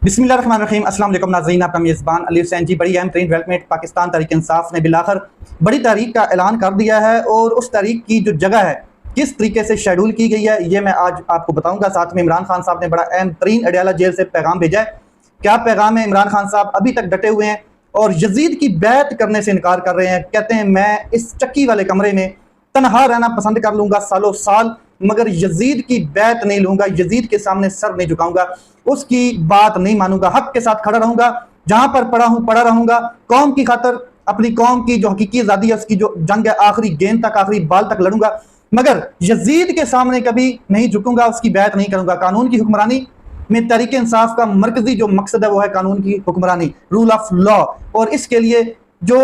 बिस्मिल्लाहिर्रहमानिर्रहीम। अस्सलाम वालेकुम नाज़रीन, आपका मेज़बान अली हुसैन जी। बड़ी अहम तरीन डेवलपमेंट पाकिस्तान तहरीक इंसाफ ने बिलाखिर बड़ी तारीख का ऐलान कर दिया है और उस तारीख की जो जगह है किस तरीके से शेड्यूल की गई है ये मैं आज आपको बताऊंगा। साथ में इमरान खान साहब ने बड़ा अहम तरीन अडयाला जेल से पैगाम भेजा है। क्या पैगाम है? इमरान खान साहब अभी तक डटे हुए हैं और यजीद की बैत करने से इनकार कर रहे हैं। कहते हैं मैं इस चक्की वाले कमरे में तनहा रहना पसंद कर लूंगा सालों साल, मगर यजीद की बैत नहीं लूंगा, यजीद के सामने सर नहीं झुकाऊंगा, उसकी बात नहीं मानूंगा, हक के साथ खड़ा रहूंगा, जहां पर पड़ा हूं पड़ा रहूंगा। कौम की खातर, अपनी कौम की जो हकीकी आजादी है उसकी जो जंग है आखिरी गेंद तक, आखिरी बाल तक लड़ूंगा, मगर यजीद के सामने कभी नहीं झुकूंगा, उसकी बैत नहीं करूंगा। कानून की हुक्मरानी में तहरीक इंसाफ का मरकजी जो मकसद है वो है कानून की हुक्मरानी, रूल ऑफ लॉ। और इसके लिए जो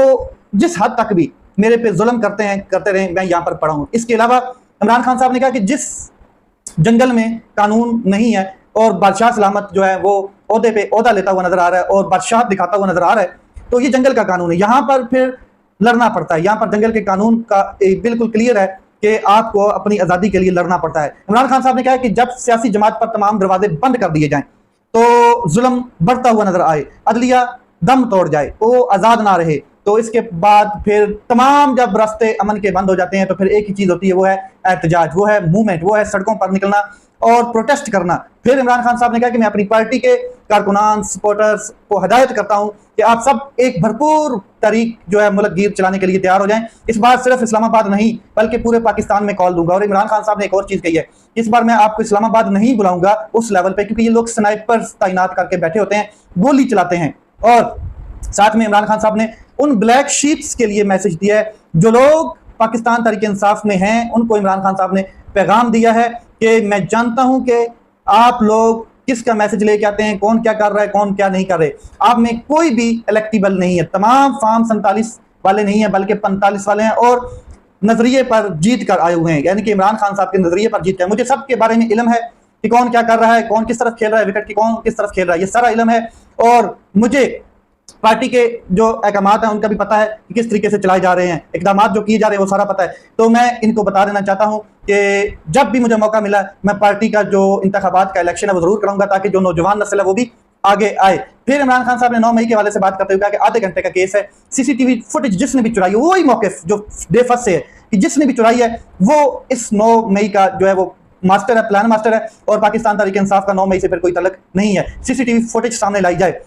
जिस हद तक भी मेरे पे जुल्म करते रहे, मैं यहां पर पड़ा हूं। इसके अलावा इमरान खान साहब ने कहा कि जिस जंगल में कानून नहीं है और बादशाह सलामत जो है वो ओहदे पे ओहदा लेता हुआ नजर आ रहा है और बादशाह दिखाता हुआ नजर आ रहा है, तो ये जंगल का कानून है, यहाँ पर फिर लड़ना पड़ता है। यहाँ पर जंगल के कानून का बिल्कुल क्लियर है कि आपको अपनी आज़ादी के लिए लड़ना पड़ता है। इमरान खान साहब ने कहा कि जब सियासी जमात पर तमाम दरवाजे बंद कर दिए जाएं तो जुल्म बढ़ता हुआ नजर आए, अदलिया दम तोड़ जाए, वो आज़ाद ना रहे, तो इसके बाद फिर तमाम जब रास्ते अमन के बंद हो जाते हैं तो फिर एक ही चीज़ होती है, वो है एहतजाज, वो है मूवमेंट, वो है सड़कों पर निकलना और प्रोटेस्ट करना। फिर इमरान खान साहब ने कहा कि मैं अपनी पार्टी के कारकुनान सपोर्टर्स को हदायत करता हूं कि आप सब एक भरपूर तारीख जो है मुल्क गिर चलाने के लिए तैयार हो जाएं। इस बार सिर्फ इस्लामाबाद नहीं बल्कि पूरे पाकिस्तान में कॉल दूंगा। और इमरान खान साहब ने एक और चीज़ कही है, इस बार मैं आपको इस्लामाबाद नहीं बुलाऊंगा उस लेवल पर, क्योंकि ये लोग स्नाइपर तैनात करके बैठे होते हैं, गोली चलाते हैं। और साथ में इमरान खान साहब ने उन ब्लैक शीप्स के लिए मैसेज दिया है जो लोग पाकिस्तान तहरीक इंसाफ में हैं, उनको इमरान खान साहब ने पैगाम दिया है कि मैं जानता हूं कि आप लोग किसका मैसेज लेके आते हैं, कौन क्या कर रहा है, कौन क्या नहीं कर रहे। आप में कोई भी इलेक्टेबल नहीं है, तमाम फार्म 47 वाले नहीं है बल्कि 45 वाले हैं और नजरिए पर जीत कर आए हुए हैं, यानी कि इमरान खान साहब के नजरिए पर जीत है। मुझे सबके बारे में इल्म है कि कौन क्या कर रहा है, कौन किस तरफ खेल रहा है, विकेट की कौन किस तरफ खेल रहा है, ये सारा इल्म है। और मुझे पार्टी के जो अहकामात हैं उनका भी पता है कि किस तरीके से चलाए जा रहे हैं, इकदाम जो किए जा रहे हैं वो सारा पता है। तो मैं इनको बता देना चाहता हूं कि जब भी मुझे मौका मिला मैं पार्टी का जो इंतखाबात का इलेक्शन है वो जरूर कराऊंगा, ताकि जो नौजवान नस्ल है वो भी आगे आए। फिर इमरान खान साहब ने 9 मई के हवाले से बात करते हुए कहा कि आधे घंटे का केस है, सीसीटीवी फुटेज जिसने भी चुराई है, वही मौकिफ जो डे फर्स्ट से है कि जिसने भी चुराई है वो इस 9 मई का जो है वो मास्टर है, प्लान मास्टर है, और पाकिस्तान तहरीक इंसाफ का 9 मई से फिर कोई तलक नहीं है। सीसीटीवी फुटेज सामने लाई जाए।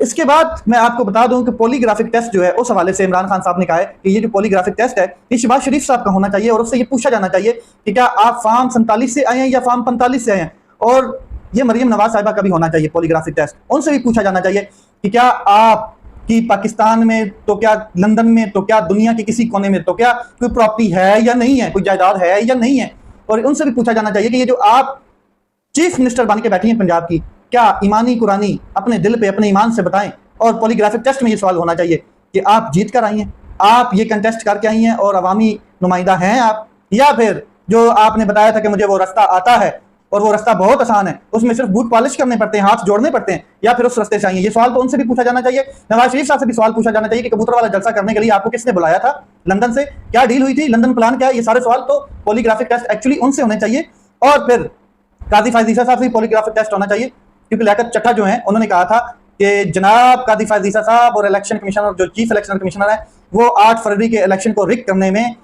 इसके बाद मैं आपको बता दूं कि पॉलीग्राफिक टेस्ट जो है उस हवाले से इमरान खान साहब ने कहा है कि ये जो पॉलीग्राफिक टेस्ट है ये शहबाज शरीफ साहब का होना चाहिए और उससे ये पूछा जाना चाहिए कि क्या आप फार्म 47 से आए हैं या फार्म 45 से आए हैं। और ये मरियम नवाज साहिबा का भी होना चाहिए पॉलीग्राफिक टेस्ट, उनसे भी पूछा जाना चाहिए कि क्या आप कि पाकिस्तान में तो क्या लंदन में तो क्या दुनिया के किसी कोने में तो क्या कोई प्रॉपर्टी है या नहीं है, कोई जायदाद है या नहीं है। और उनसे भी पूछा जाना चाहिए कि ये जो आप चीफ मिनिस्टर बन के बैठी हैं पंजाब की, क्या ईमानी कुरानी अपने दिल पे अपने ईमान से बताएं। और पॉलीग्राफिक टेस्ट में ये सवाल होना चाहिए कि आप जीत कर आई हैं, आप ये कंटेस्ट करके आई हैं और अवामी नुमाइंदा हैं आप, या फिर जो आपने बताया था कि मुझे वो रास्ता आता है और वो रास्ता बहुत आसान है, उसमें सिर्फ बूट पॉलिश करने पड़ते हैं, हाथ जोड़ने पड़ते हैं, या फिर उस रास्ते से आई हैं। ये सवाल तो उनसे भी पूछा जाना चाहिए। नवाज शरीफ साहब से भी सवाल पूछा जाना चाहिए कि कबूतर वाला जलसा करने के लिए आपको किसने बुलाया था लंदन से, क्या डील हुई थी, लंदन प्लान क्या है। ये सारे सवाल तो पॉलीग्राफिक टेस्ट एक्चुअली उनसे होने चाहिए। और फिर काजी फायज ईसा साहब से पॉलीग्राफिक टेस्ट होना चाहिए, क्योंकि लियाकत चट्टा जो है उन्होंने कहा था कि जनाब काजी फायज ईसा साहब और इलेक्शन कमिश्नर जो चीफ इलेक्शन कमिश्नर है वो 8 फरवरी के इलेक्शन को रिक करने में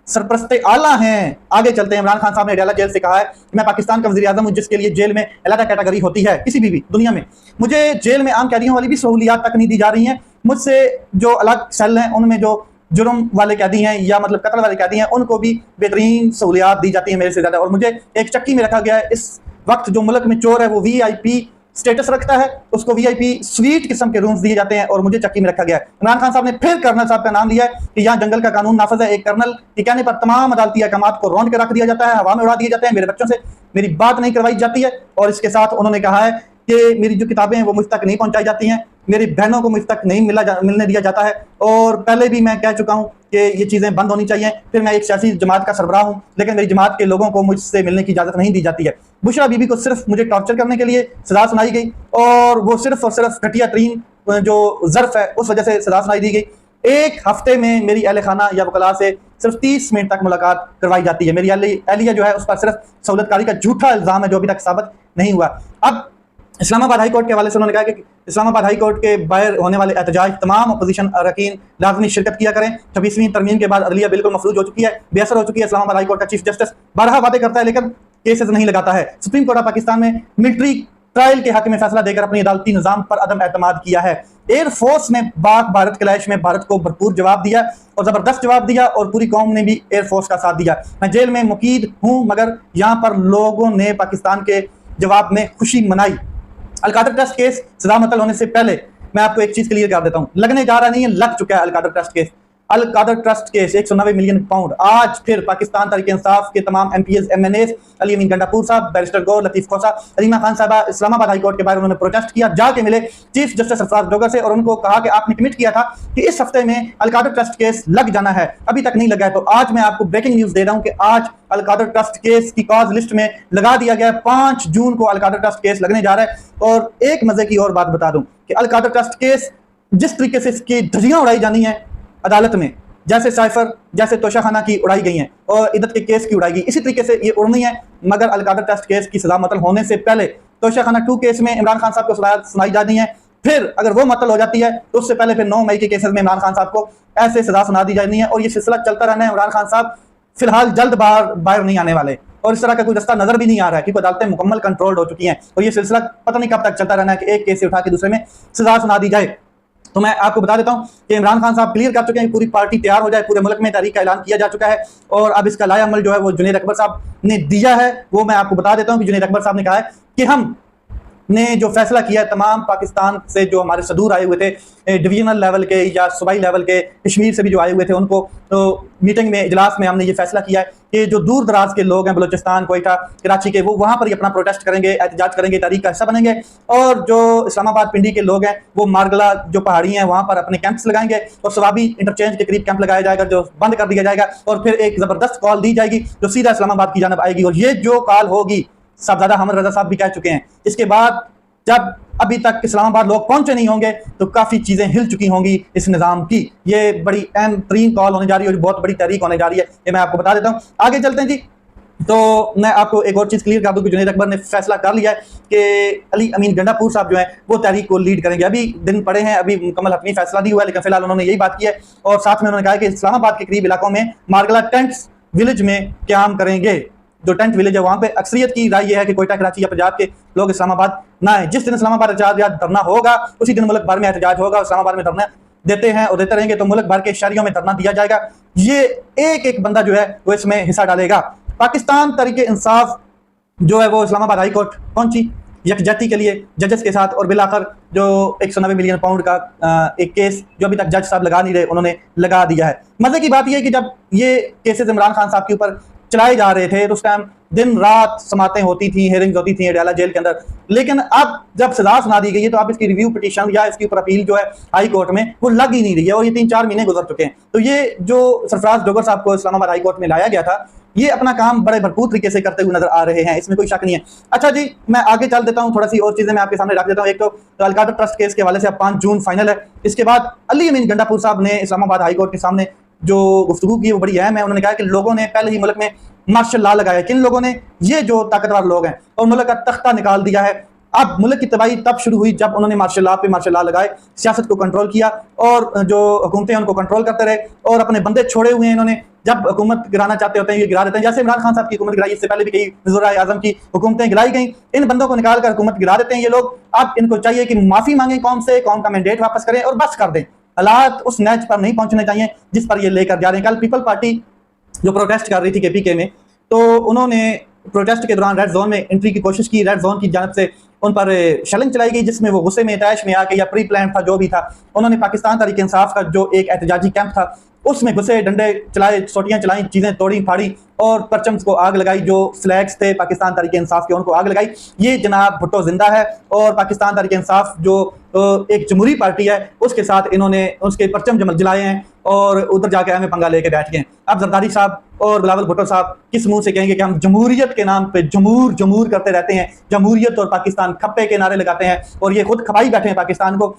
सरपरस्ते आला हैं। आगे चलते हैं। इमरान खान साहब ने अडयाला जेल से कहा है कि मैं पाकिस्तान का वज़ीर आज़म हूं जिसके लिए जेल में अलग कैटेगरी होती है किसी भी दुनिया में। मुझे जेल में आम कैदियों वाली भी सहूलियात तक नहीं दी जा रही हैं। मुझसे जो अलग सेल हैं उनमें जो जुर्म वाले कैदी हैं या मतलब कत्ल वाले कैदी हैं उनको भी बेहतरीन सहूलियात दी जाती है मेरे से ज़्यादा। और मुझे एक चक्की में रखा गया है। इस वक्त जो मुल्क में चोर है वो VIP स्टेटस रखता है, उसको VIP स्वीट किस्म के रूम्स दिए जाते हैं और मुझे चक्की में रखा गया है। इमरान खान साहब ने फिर कर्नल साहब का नाम लिया है कि यहाँ जंगल का कानून नाफज है। एक कर्नल के कहने पर तमाम अदालती अहकामात को रौंद के रख दिया जाता है, हवा में उड़ा दिए जाते हैं, मेरे बच्चों से मेरी बात नहीं करवाई जाती है। और इसके साथ उन्होंने कहा है कि मेरी जो किताबें हैं वो मुझ तक नहीं पहुंचाई जाती हैं, मेरी बहनों को मुझ तक नहीं मिलने दिया जाता है। और पहले भी मैं कह चुका हूं कि ये चीज़ें बंद होनी चाहिए। फिर मैं एक सियासी जमात का सरबराह हूं, लेकिन मेरी जमात के लोगों को मुझसे मिलने की इजाज़त नहीं दी जाती है। बुशरा बीबी को सिर्फ मुझे टॉर्चर करने के लिए सजा सुनाई गई और वो सिर्फ और सिर्फ घटिया तरीन जो ज़र्फ है उस वजह से सजा सुनाई दी गई। एक हफ्ते में मेरी अहल खाना या वकला से सिर्फ 30 मिनट तक मुलाकात करवाई जाती है। मेरी अहलिया जो है उस पर सिर्फ सहूलतकारी का झूठा इल्ज़ाम है जो अभी तक साबित नहीं हुआ। अब इस्लामाबाद हाई कोर्ट के हवाले से उन्होंने कहा कि इस्लामाबाद हाई कोर्ट के बाहर होने वाले एहतजाज तमाम अपोजिशन अरकान लाजमी शिरकत किया करें। 26वीं तरमीम के बाद अदलिया बिल्कुल मफलूज हो चुकी है, बेअसर हो चुकी है। इस्लामाबाद हाई कोर्ट का चीफ जस्टिस बारहा बातें करता है लेकिन केसेस नहीं लगाता है। सुप्रीम कोर्ट ऑफ पाकिस्तान में मिलिट्री ट्रायल के हक में फैसला देकर अपनी अदालती निज़ाम पर अदम एतमाद किया है। एयरफोर्स ने पाक भारत क्लैश में भारत को भरपूर जवाब दिया और ज़बरदस्त जवाब दिया और पूरी कौम ने भी एयरफोर्स का साथ दिया। मैं जेल में मुकीद हूँ मगर यहाँ पर लोगों ने पाकिस्तान के जवाब में खुशी मनाई। अलकादर ट्रस्ट केस सजा मुअत्तल होने से पहले मैं आपको एक चीज क्लियर कर देता हूं, लगने जा रहा नहीं है, लग चुका है Al-Qadir trust case. Al-Qadir trust case 190 million pound. आज फिर पाकिस्तान तहरीक इंसाफ के तमाम एमपीएस एमएनएस अली अमीन गंडापुर साहब, बैरिस्टर गौर लतीफ खोसा, अलीमा खान साहबा इस्लामाबाद हाई कोर्ट के बाहर उन्होंने प्रोटेस्ट किया, जाके मिले चीफ जस्टिस सरफराज डोगर से और उनको कहा कि आपने कमिट किया था कि इस हफ्ते में अलकादर ट्रस्ट केस लग जाना है, अभी तक नहीं लगा है। तो आज मैं आपको ब्रेकिंग न्यूज दे रहा हूं कि आज अलकादर ट्रस्ट केस की कॉज लिस्ट में लगा दिया गया। 5 जून को अलकादर ट्रस्ट केस लगने जा रहा है। और एक मजे की और बात बता दूं कि अलकादर ट्रस्ट केस जिस तरीके से इसकी धज्जियां उड़ाई जानी है अदालत में, जैसे साइफर जैसे तोशाखाना की उड़ाई गई हैं और इद्दत के केस की उड़ाई गई, इसी तरीके से ये उड़नी है। मगर अलकादर ट्रस्ट केस की सजा मुअत्तल होने से पहले तोशाखाना 2 केस में इमरान खान साहब को सुनाई जानी है। फिर अगर वो मुअत्तल हो जाती है तो उससे पहले फिर 9 मई के केसेस में इमरान खान साहब को ऐसे सजा सुना दी जानी है और ये सिलसिला चलता रहना है। इमरान खान साहब फिलहाल जल्द बाहर नहीं आने वाले और इस तरह का कोई रास्ता नजर भी नहीं आ रहा है क्योंकि अदालतें मुकम्मल कंट्रोल्ड हो चुकी हैं और ये सिलसिला पता नहीं कब तक चलता रहना है कि एक केस से उठा के दूसरे में सजा सुना दी जाए। तो मैं आपको बता देता हूं कि इमरान खान साहब क्लियर कर चुके हैं, पूरी पार्टी तैयार हो जाए, पूरे मुल्क में तारीख का ऐलान किया जा चुका है और अब इसका लाया अमल जो है वो जुनैद अकबर साहब ने दिया है। वो मैं आपको बता देता हूं कि जुनैद अकबर साहब ने कहा है कि हम ने जो फैसला किया तमाम पाकिस्तान से जो हमारे सदूर आए हुए थे डिवीजनल लेवल के या सूबाई लेवल के, कश्मीर से भी जो आए हुए थे उनको तो मीटिंग में इजलास में हमने ये फैसला किया है कि जो दूर दराज के लोग हैं बलूचिस्तान, कोयटा, कराची के, वो वहाँ पर ही अपना प्रोटेस्ट करेंगे, एहतजाज करेंगे, तारीख का हिस्सा बनेंगे। और जो इस्लामाबाद पिंडी के लोग हैं वो मारगला जो पहाड़ी हैं वहाँ पर अपने कैंप्स लगाएंगे और सवाबी इंटरचेंज के करीब कैंप लगाया जाएगा जो बंद कर दिया जाएगा और फिर एक ज़बरदस्त कॉल दी जाएगी जो सीधा इस्लामाबाद की जानब आएगी। और ये जो कॉल होगी साहबजादा हमद रजा साहब भी कह चुके हैं, इसके बाद जब अभी तक इस्लामाबाद लोग पहुंचे नहीं होंगे तो काफ़ी चीज़ें हिल चुकी होंगी इस निज़ाम की। ये बड़ी अहम तरीन कॉल होने जा रही है और बहुत बड़ी तहरीक होने जा रही है, ये मैं आपको बता देता हूँ। आगे चलते हैं जी। तो मैं आपको एक और चीज़ क्लियर कर दूँ कि जुनैद अकबर ने फैसला कर लिया है कि अली अमीन गंडापुर साहब जो है वो तहरीक को लीड करेंगे। अभी दिन पड़े हैं, अभी मुकम्मल हतमी फैसला नहीं हुआ है, लेकिन फिलहाल उन्होंने यही बात की है और साथ में उन्होंने कहा कि इस्लामाबाद के करीब इलाकों में मारगला टेंट्स विलेज में क्याम करेंगे। जो टेंट विलेज है वहाँ पे अक्सरियत की राय यह है कि कोयटा, कराची या पंजाब के लोग इस्लामाबाद ना आए। जिस दिन इस्लामाबाद एहतजाज धरना होगा उसी दिन मुल्क भर में एहतजाज होगा। इस्लामाबाद में धरना देते हैं और देते रहेंगे तो मुल्क भर के शहरियों में धरना दिया जाएगा। ये एक एक बंदा जो है वो इसमें हिस्सा डालेगा। पाकिस्तान तहरीक इंसाफ जो है वो इस्लामाबाद हाई कोर्ट पहुंची यकजहती के लिए जजेस के साथ और बिलाखिर जो 190 मिलियन पाउंड का एक केस जो अभी तक जज साहब लगा नहीं रहे उन्होंने लगा दिया है। मजे की बात यह है कि जब ये केसेस इमरान खान साहब के ऊपर चलाए जा रहे थे तो उस टाइम दिन रात समातें होती थी, हेयरिंग्स होती थी अडयाला जेल के अंदर, लेकिन अब जब सजा सुना दी गई है तो अब इसकी रिव्यू पिटीशन या इसके ऊपर अपील जो है हाई कोर्ट में वो लग ही नहीं रही है और ये 3-4 महीने गुजर चुके हैं। तो ये जो सरफराज डोगर साहब को इस्लामाबाद हाई कोर्ट में लाया गया था ये अपना काम बड़े भरपूर तरीके से करते हुए नजर आ रहे हैं, इसमें कोई शक नहीं है। अच्छा जी, मैं आगे चल देता हूँ, थोड़ा सी और चीजें मैं आपके सामने रख देता हूँ। एक तो अलकादर ट्रस्ट केस के हवाले से अब 5 जून फाइनल है। इसके बाद अली अमीन गंडापुर साहब ने इस्लामाबाद हाई कोर्ट के सामने जो गुफ्तगू की वो बड़ी अहम है। उन्होंने कहा कि लोगों ने पहले ही मुल्क में मार्शल लॉ लगाया। किन लोगों ने? ये जो ताकतवर लोग हैं, और मुल्क का तख्ता निकाल दिया है। अब मुल्क की तबाही तब शुरू हुई जब उन्होंने मार्शल लॉ पे मार्शल लॉ लगाए, सियासत को कंट्रोल किया और जो हुकूमतें उनको कंट्रोल करते रहे और अपने बंदे छोड़े हुए हैं इन्होंने। जब हुकूमत गिराना चाहते होते हैं ये गिरा देते हैं, जैसे इमरान खान साहब की हुकूमत गिराई, इससे पहले भी कई वज़ीर आज़म की हुकूमतें गिराई गई। इन बंदों को निकाल कर हुकूमत गिरा देते हैं ये लोग। अब इनको चाहिए कि माफ़ी मांगे कौम से, कौम का मैंडेट वापस करें और बस कर दें। हालात उस नैच पर नहीं पहुंचने चाहिए जिस पर ये लेकर जा रहे हैं। कल पीपल पार्टी जो प्रोटेस्ट कर रही थी KPK में, तो उन्होंने प्रोटेस्ट के दौरान रेड जोन में एंट्री की कोशिश की। रेड जोन की जानब से उन पर शेलिंग चलाई गई जिसमें वो गुस्से में तैश में आके या प्री प्लान था जो भी था, उन्होंने पाकिस्तान तहरीक इंसाफ का जो एक एहतजाजी कैंप था उसमें घुसे, डंडे चलाए, सोटियां चलाई, चीज़ें तोड़ी फाड़ी और परचम्स को आग लगाई। जो फ्लैग्स थे पाकिस्तान तहरीक इंसाफ के उनको आग लगाई। ये जनाब भुट्टो जिंदा है और पाकिस्तान तहरीक इंसाफ जो एक जमहूरी पार्टी है उसके साथ इन्होंने उसके परचम जलाए हैं और उधर जाके हमें पंगा लेके बैठ गए। अब जरदारी साहब और बिलावल भुट्टो साहब किस मुंह से कहेंगे कि हम जमहूरियत के नाम पे जमूर जमूर करते रहते हैं, जमहूरियत और पाकिस्तान खप्पे के नारे लगाते हैं और ये खुद खपाई बैठे हैं पाकिस्तान को।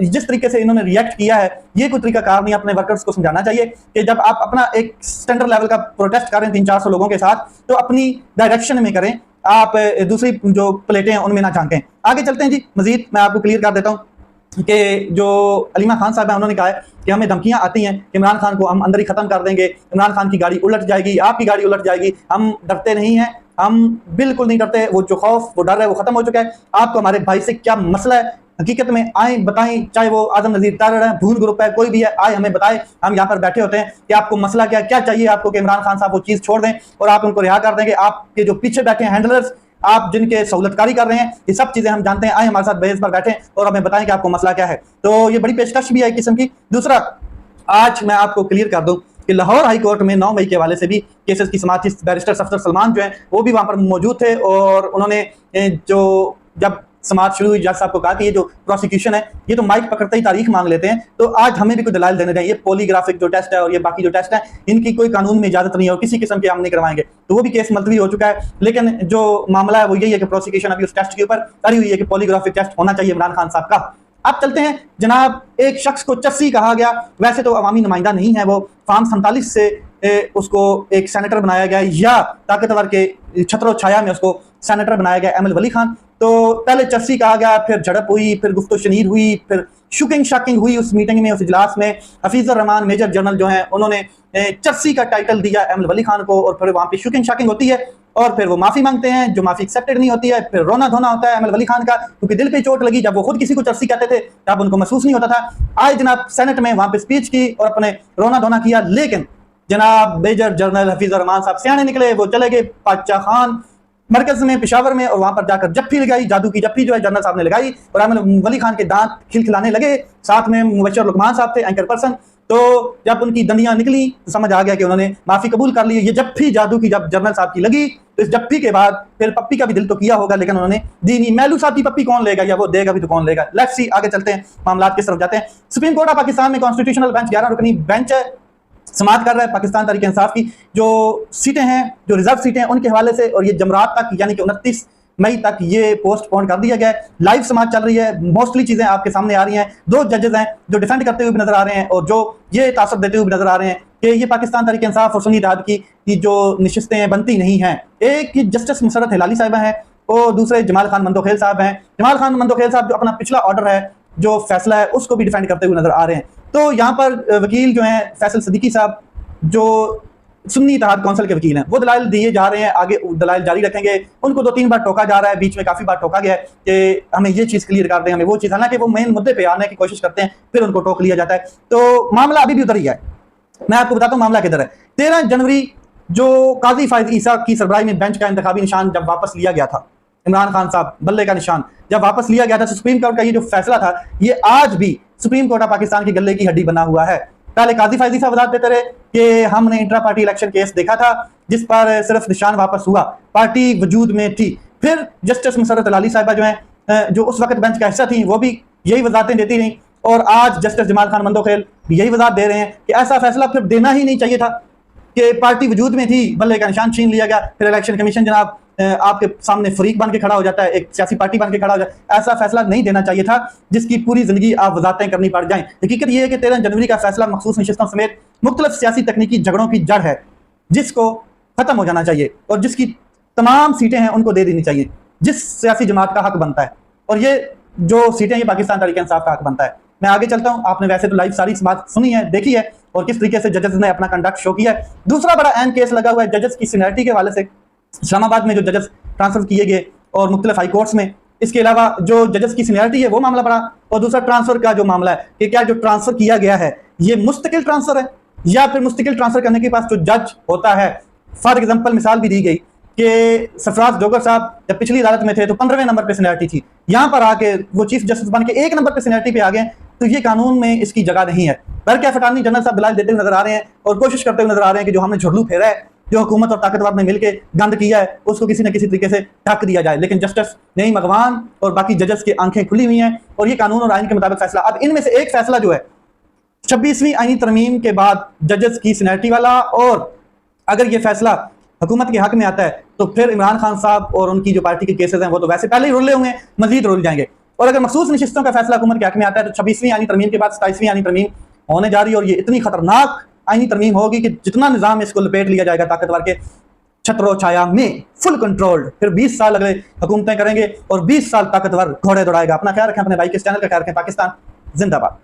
जिस तरीके से इन्होंने रिएक्ट किया है ये कोई तरीका कार नहीं। अपने वर्कर्स को समझाना चाहिए कि जब आप अपना एक स्टैंडर्ड लेवल का प्रोटेस्ट कर रहे हैं 300-400 लोगों के साथ तो अपनी डायरेक्शन में करें आप दूसरी जो प्लेटें हैं उनमें ना झांकें। आगे चलते हैं जी, मजीद मैं आपको क्लियर कर देता हूँ कि जो अलीमा खान साहब हैं उन्होंने कहा है कि हमें धमकियां आती हैं कि इमरान खान को हम अंदर ही खत्म कर देंगे, इमरान खान की गाड़ी उलट जाएगी, आपकी गाड़ी उलट जाएगी। हम डरते नहीं हैं, हम बिल्कुल नहीं डरते। वो जो खौफ, वो डर है, वो खत्म हो चुका है। आपको हमारे भाई से क्या मसला है हकीकत में, आए बताएं, चाहे वो आजम नजीर तारड़ है, भूल ग्रुप है, कोई भी है, आए हमें बताएं। हम यहाँ पर बैठे होते हैं कि आपको मसला क्या चाहिए आपको कि इमरान खान साहब वो चीज़ छोड़ दें और आप उनको रिहा कर देंगे। आपके जो पीछे बैठे हैं हैंडलर्स, आप जिनके सहूलतकारी कर रहे हैं, ये सब चीज़ें हम जानते हैं। आए हमारे साथ बहस पर बैठे और हमें बताएं कि आपको मसला क्या है। तो ये बड़ी पेशकश भी है एक किस्म की। दूसरा, आज मैं आपको क्लियर कर दूं कि लाहौर हाई कोर्ट में 9 मई के हवाले से भी केसेस की समाअत थी। बैरिस्टर सफदर सलमान जो हैं वो भी वहाँ पर मौजूद थे और उन्होंने जो जब समाअत शुरू हुई, जज साहब को कहा कि ये जो प्रोसिक्यूशन है ये तो माइक पकड़ते ही तारीख मांग लेते हैं, तो आज हमें भी कोई दलाल देने दें। ये पॉलीग्राफिक जो टेस्ट है और ये बाकी जो टेस्ट है, इनकी कोई कानून में इजाजत नहीं है और किसी किस्म के हम नहीं करवाएंगे। तो वो भी केस मुलतवी हो चुका है। लेकिन जो मामला है वो यही है कि प्रोसिक्यूशन अभी उस टेस्ट के ऊपर अड़ी हुई है कि पॉलीग्राफिक टेस्ट होना चाहिए इमरान खान साहब का। अब चलते हैं जनाब, एक शख्स को चस्सी कहा गया, वैसे तो अवामी नुमाइंदा नहीं है वो, फार्म 47 से उसको एक सेनेटर बनाया गया या ताकतवर के छत्रो छाया में उसको सेनेटर बनाया गया, एमएल वली खान। तो पहले चस्सी कहा गया, फिर झड़प हुई, फिर गुफ्तो शनीर हुई, फिर शुकिंग शाकिंग हुई उस मीटिंग में, उस इजलास में। हफीजुर रहमान मेजर जनरल जो हैं उन्होंने चस्सी का टाइटल दिया एमएल वली खान को और फिर वहाँ पे शुकिंग शाकिंग होती है और फिर वो माफी मांगते हैं, जो माफी एक्सेप्टेड नहीं होती है। फिर रोना धोना होता है एमएल वली खान का, क्योंकि दिल पे चोट लगी। जब वो खुद किसी को चर्सी कहते थे तब उनको महसूस नहीं होता था। आज जनाब सेनेट में वहां पे स्पीच की और अपने रोना धोना किया, लेकिन जनाब मेजर जनरल हफीजुर रहमान साहब सियाने निकले, वो चले गए पातशाह खान मरकज में पेशावर में और वहां पर जाकर जफ्फी लगाई, जादू की जफ्फी जो है जनरल साहब ने लगाई और एमएल वली खान के दांत खिलखिलाने लगे। साथ में मुबशर लुकमान साहब थे एंकर पर्सन। तो जब उनकी दंदियां निकली तो समझ आ गया कि उन्होंने माफी कबूल कर ली। ये जफ्फी जादू की जब जनरल साहब की लगी तो इस जफ्फी के बाद फिर पप्पी का भी दिल तो किया होगा, लेकिन उन्होंने दी नहीं। मैलू साहब की पप्पी कौन लेगा, या वो देगा भी तो कौन लेगा। लेट्स सी, आगे चलते हैं, मामला किस तरफ जाते हैं। सुप्रीम कोर्ट ऑफ पाकिस्तान में कॉन्स्टिट्यूशनल बेंच 11 रुकनी बेंच है, समाअत कर रहा है पाकिस्तान तहरीक इंसाफ की जो सीटें हैं, जो रिजर्व सीटें हैं उनके हवाले से, और ये जमरात तक यानी कि 29 मई तक ये पोस्टपोन कर दिया गया है। लाइव समाअत चल रही है, मोस्टली चीजें आपके सामने आ रही हैं। 2 जजेस हैं जो डिफेंड करते हुए भी नजर आ रहे हैं और जो ये तासब देते हुए भी नजर आ रहे हैं कि ये पाकिस्तान तहरीक इंसाफ और सुन्नी इत्तेहाद की जो नशिस्तें हैं बनती नहीं हैं। एक जस्टिस मुसरत हिलाली साहिबा हैं और दूसरे जमाल खान मंदोखेल साहब हैं। जमाल खान मंदोखेल साहब जो अपना पिछला ऑर्डर है, जो फैसला है, उसको भी डिफेंड करते हुए नजर आ रहे हैं। तो यहाँ पर वकील जो हैं फैसल सदीकी साहब, जो सुन्नी इत्तेहाद काउंसिल के वकील हैं, वो दलाइल दिए जा रहे हैं, आगे दलाइल जारी रखेंगे। उनको 2-3 बार टोका जा रहा है, बीच में काफी बार टोका गया है कि हमें ये चीज क्लियर कर दें, हमें वो चीज, हालांकि वो मेन मुद्दे पे आने की कोशिश करते हैं, फिर उनको टोक लिया जाता है। तो मामला अभी भी उधर ही है। मैं आपको बताता हूँ मामला किधर है। 13 जनवरी जो काजी फायद ईसा की सरबराही में बेंच का इंतखाबी निशान जब वापस लिया गया था, इमरान खान साहब बल्ले का निशान जब वापस लिया गया था, सुप्रीम कोर्ट का ये जो फैसला था ये आज भी सुप्रीम कोर्ट ऑफ पाकिस्तान के गले की हड्डी बना हुआ है। पहले काजी फायदी साहब वजाहत देते रहे कि हमने इंट्रा पार्टी इलेक्शन केस देखा था जिस पर सिर्फ निशान वापस हुआ, पार्टी वजूद में थी। फिर जस्टिस मुसरत हिलाली साहिबा जो हैं, जो उस वक्त बेंच का हिस्सा थी, वो भी यही वजाहतें देती रहीं और आज जस्टिस जमाल खान मंदोखेल यही वजाहत दे रहे हैं कि ऐसा फैसला फिर देना ही नहीं चाहिए था कि पार्टी वजूद में थी, बल्ले का निशान छीन लिया गया। फिर इलेक्शन कमीशन जनाब आपके सामने फरीक बन के खड़ा हो जाता है, एक सियासी पार्टी बन के खड़ा हो जाता है। ऐसा फैसला नहीं देना चाहिए था जिसकी पूरी जिंदगी आप वजाहतें करनी पड़ जाएं। हकीकत यह है कि 13 जनवरी का फैसला मखसूस नशिस्तों समेत मुख्तलिफ सियासी तकनीकी झगड़ों की जड़ है, जिसको खत्म हो जाना चाहिए और जिसकी तमाम सीटें हैं उनको दे देनी चाहिए, जिस सियासी जमात का हक बनता है। और ये जो सीटें ये पाकिस्तान तहरीक इंसाफ का हक बनता है। मैं आगे चलता हूँ। आपने वैसे तो लाइव सारी बात सुनी है, देखी है और किस तरीके से जजेस ने अपना कंडक्ट शो किया है। दूसरा बड़ा अहम केस लगा हुआ है जजेस की सीनियरिटी के हवाले से। इस्लामाबाद में जो जजेस ट्रांसफर किए गए और मुख्तलिफ हाई कोर्ट्स में, इसके अलावा जो जजेस की सीनियरिटी है वो मामला बड़ा, और दूसरा ट्रांसफर का जो मामला है कि क्या जो ट्रांसफर किया गया है ये मुस्तकिल ट्रांसफर है या फिर मुस्तकिल ट्रांसफर करने के पास जो जज होता है। फॉर एग्जाम्पल मिसाल भी दी गई कि सरफराज जोगर साहब जब पिछली अदालत में थे तो 15वें नंबर पे सीनियरिटी थी, यहाँ पर आके वो चीफ जस्टिस बन के 1 नंबर पे सीनियरिटी पे आ गए, तो ये कानून में इसकी जगह नहीं है। बल्कि अटॉर्नी जनरल साहब दलाल देते हुए नजर आ रहे हैं और कोशिश करते हुए नजर आ रहे हैं कि जो हमने झुरलू फेरा है, जो हुकूमत और ताकतवर ने मिलकर गंद किया है, उसको किसी न किसी तरीके से ढक दिया जाए। लेकिन जस्टिस नईम अगवान और बाकी जजेस की आंखें खुली हुई हैं और ये कानून और आइन के मुताबिक फैसला। अब इनमें से एक फैसला जो है 26वीं आईनी तरमीम के बाद जजेस की सीनियरिटी वाला, और अगर ये फैसला हुकूमत के हक में आता है तो फिर इमरान खान साहब और उनकी जो पार्टी के केसेस हैं वो तो वैसे पहले ही रुले हुए हैं, मजीद रुल जाएंगे। और अगर मखसूस नशिस्तों का फैसला हुकूमत के हक में आता है तो 26वीं आईनी तरमीम के बाद 27वीं आईनी तरमीम होने जा रही है और ये इतनी खतरनाक आईनी तरमीम होगी कि जितना निज़ाम इसको लपेट लिया जाएगा ताकतवर के, छत्रो छाया में फुल कंट्रोल्ड। फिर 20 साल अगले हुकूमतें करेंगे और 20 साल ताकतवर घोड़े दौड़ाएगा। अपना ख्याल रखें, अपने भाई के चैनल का ख्याल रखें। पाकिस्तान जिंदाबाद।